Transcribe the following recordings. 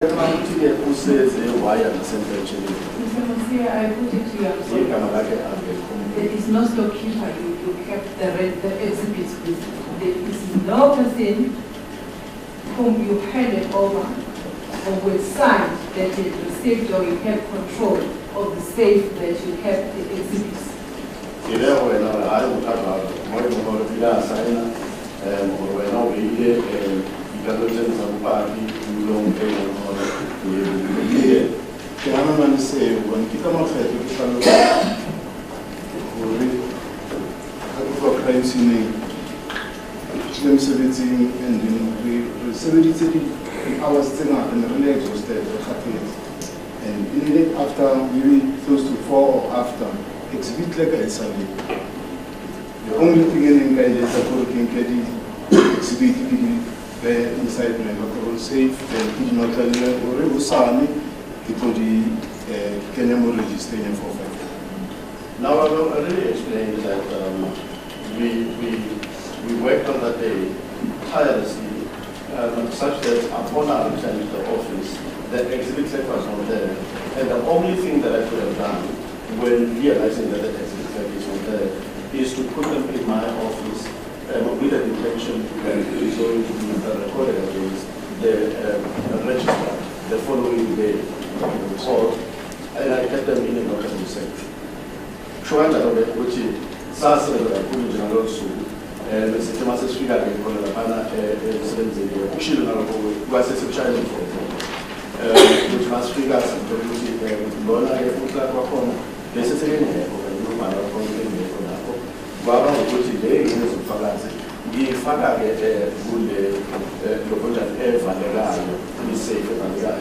Who says why are the central children? Mr. Mosia, I put it to you. There is no storekeeper. You kept the exhibits with. There is no person whom you handed over or will sign that you received or you have control of the safe that you kept the exhibits. And immediately after, maybe close to 4 or after, exhibit like a Sunday. The only thing in the is that we can get exhibit inside the control safe, and it not only Usani, it would be Kenya registration for 5. Now I will really explain that we worked on that day tirelessly, such that upon our return to the office, the exhibit set was not there. And the only thing that I could have done when realizing that the exhibit set is not there is to put them in my office with an intention that it is going to be recorded against the register the following day of the court, and I kept them in a local safe. Trying to which is Sasa General School, and the system as a speaker in Colorado, was a child which was figures and producing Lona, this is a Baba which is very in Faganzi. Give Faga a good local air and the safe and the guy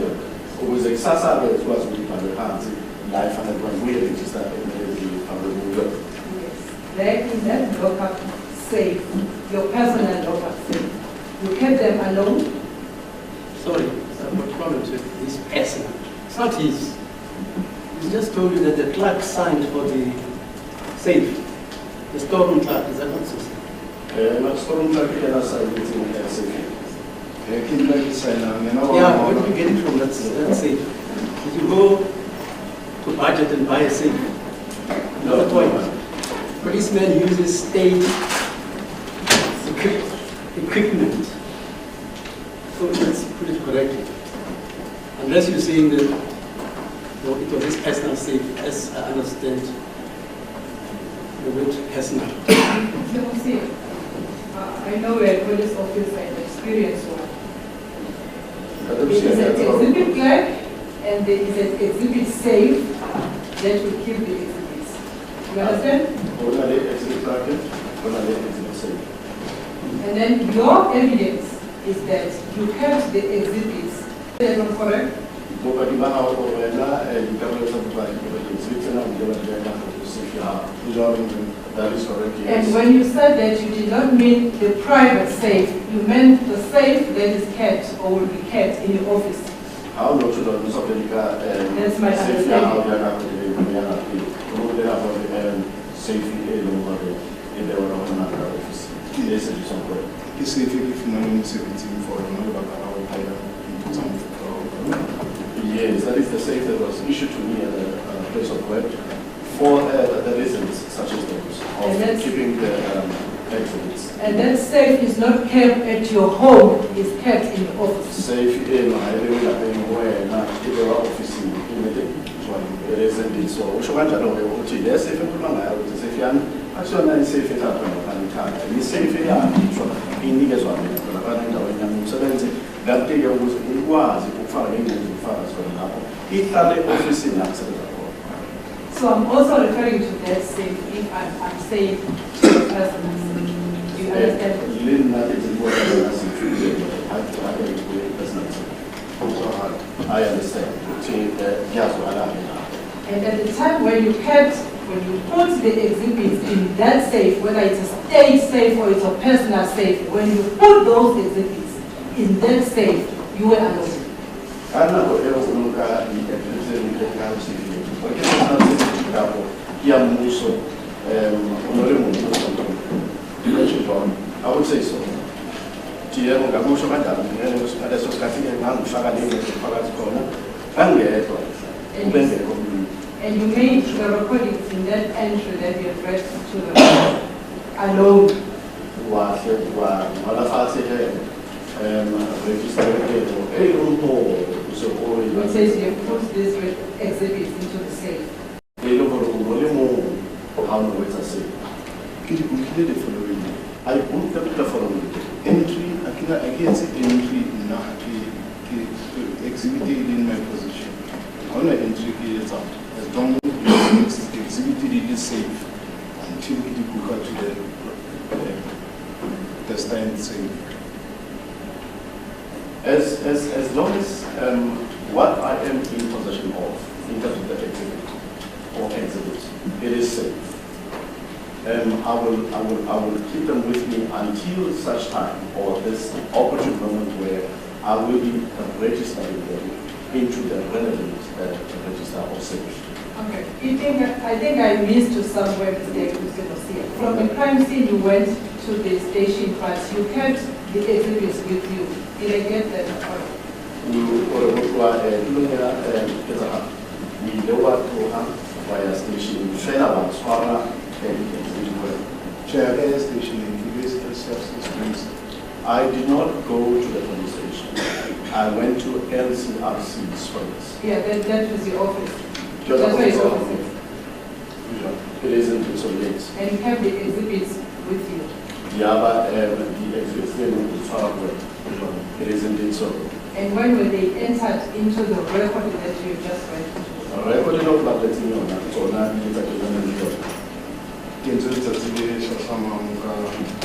who was exacerbated was with the hands, life and one way register in the public. Yes. There in that local safe, your personal local safe, you kept them alone? Sorry, what problem with this personal? It's not his. He just told you that the clerk signed for the safe. The storeroom clerk, is that not so? Not storeroom clerk cannot sign within the safe. Yeah, where did you get it from? That's safe. Did you go to budget and buy a safe? Not the point. Policeman uses state equipment. So let's put it correctly. Unless you're saying that it was his personal safe, as I understand the word personal. I know a police officer and experience one. There is an exhibit clerk and there is an exhibit safe that will keep the exhibits. You understand? And then your evidence is that you kept the exhibits. Is that not correct? That is correct, yes. And when you said that, you did not mean the private safe, you meant the safe that is kept or will be kept in your office. How not to know that's my understanding. Safety in the office. Yes, it is correct. It's if you know 17 for yes, that is the safe that was issued to me at the place of work for the reasons such as those of keeping the exhibits. And that safe is not kept at your home, it's kept in your office. Safe in my where not in the office in the it is indeed so. Which one I know what it is if you put on my office if you are actually safe it up and safe in the one that they was office in so I'm also referring to that safe if I'm saying personal. Do you understand? I understand. And at the time when you put the exhibits in that safe, whether it's a state safe or it's a personal safe, when you put those exhibits in that safe, you were alone. I would say so. Yebo ngakusho kanjani ngaleso sikhathi ngangifaka phakathi khona ngangedwa ubengekho umlilo. And you made the recordings in that entry that you read to the alone. Wahle wala fathi register It says you put these exhibits into the safe. the following. I booked the following Entry, I can't say entry now, exhibited in my position. On the entry, it's up. As long as you exhibited it is safe until you book out to the stand safe. as long as what I am in possession of, in terms of the exhibit or exhibit, it is safe. I will keep them with me until such time or this opportune moment where I will be registering them into the relevant register of safe. Okay. I think I missed to somewhere mistake, Mr. Mosia. From the crime scene, you went to the station, but you kept the exhibits with you. Did I get that? We lowered via station, Chair station in the I did not go to the police station. I went to LCRC's first. Yeah, that was the office. Just That's where it's office. office. It isn't so late. And you kept the exhibits with you. The other, the existing is far away. It isn't so. And when were they entered into the record that you just read? Recording of Latino, so now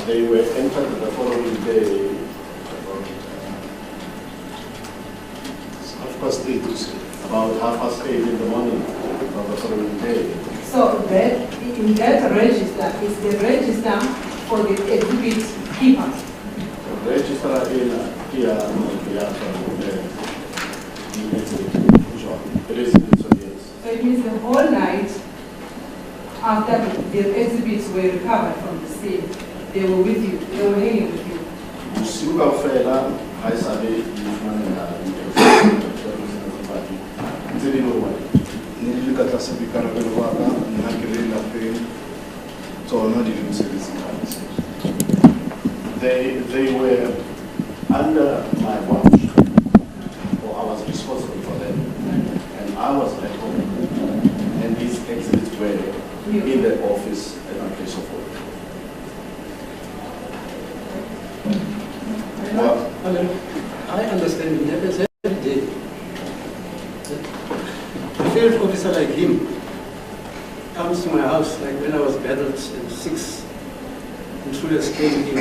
they were entered the following day. About 8:30 in the morning of the following day. So that in that register is the register for the exhibit keepers. The registrar here, it is so yes. So it means the whole night after the exhibits were recovered from the scene, they were with you, they were hanging with you. Usiku fela haisabe They were under my watch, or I was responsible for them, and I was at home, and these exhibits were in the office at my place of work. I understand it happens every day. A field officer like him comes to my house, like when I was battled and 6 intruders came in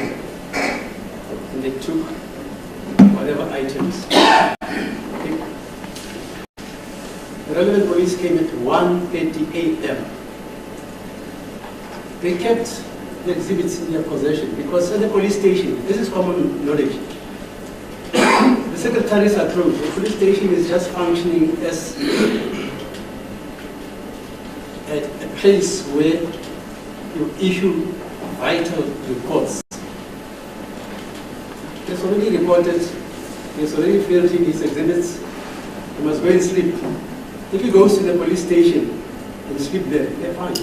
and they took whatever items. The relevant police came at 1:30 a.m. They kept the exhibits in their possession because at the police station, this is common knowledge. The secretaries are closed. The police station is just functioning as a place where you issue vital reports. There's already reported, there's already filled in these exhibits. You must go and sleep. If he goes to the police station and sleep there, they're fine.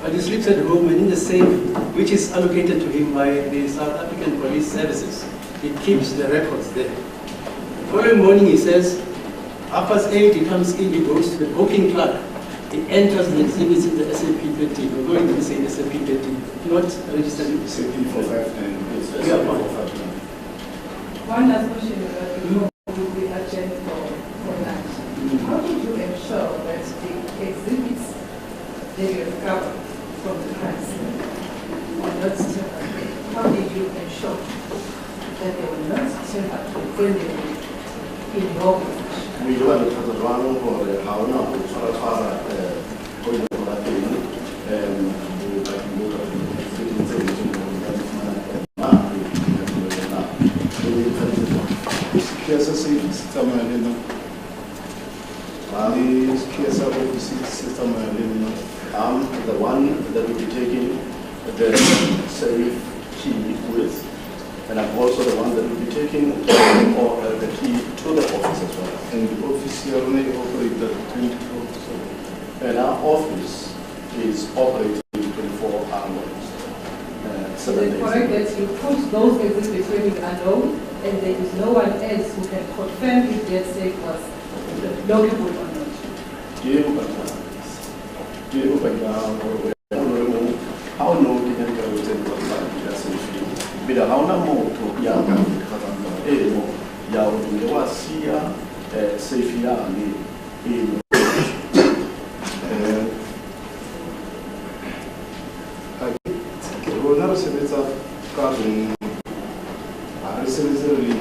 But he sleeps at home and in the safe, which is allocated to him by the South African Police Services, he keeps the records there. The following morning he says, 8:30 he comes in, he goes to the booking clerk, he enters the exhibits in the SAP 30. We're going to say SAP 30, not registered in SAP 459. Yeah, fine. One last question before we adjourn for lunch. How did you ensure that the exhibits that you recovered from the crime scene were not tampered? How did you ensure that they were not tampered when they were in your possession? We do have a one for the how now, which are going to the one that will be taking the safe key with And I'm also the one that will be taking the key to the office as well. And the office here may operate at 24/7. And our office is operating 24 hours. Is it correct that you put those exhibits when you are alone and there is no one else who can confirm if that safe was lockable or not? How no can go to the how na moto ya ya wasia safe ya ni rona re sebetsa ka bong ha re sebetse re le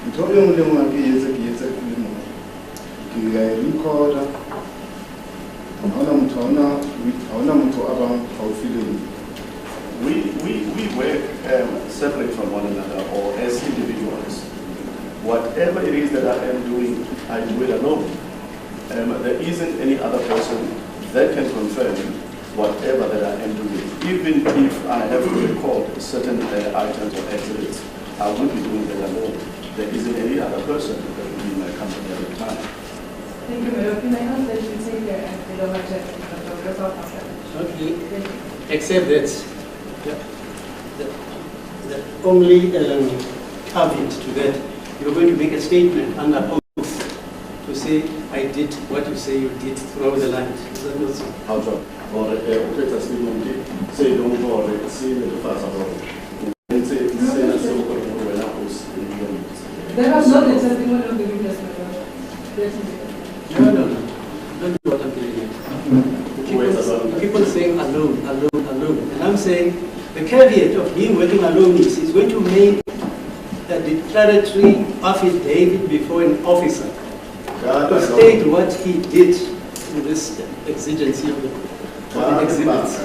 ntho e nngwe le nngwe ke etsa ke le mong ke ya recorda ha ona motho a bang haufi le nna. We work separate from one another or as individuals. Whatever it is that I am doing, I do it alone. There isn't any other person that can confirm whatever that I am doing. Even if I have to record certain items or exhibits, I would be doing that alone. There isn't any other person that will be in my company at the time. Thank you, Madam. Can I ask that you take the Okay, except that the only caveat to that, you're going to make a statement under oath to say, I did what you say you did throughout the land. Is that not so? How so? Or a statement, say don't go, say the first of all. There was no testimony of the witness, Madam. No. Don't do what I'm doing here. You keep on saying alone. And I'm saying the caveat of him working alone is he's going to make a declaratory affidavit before an officer to state what he did in this exigency of the exhibits.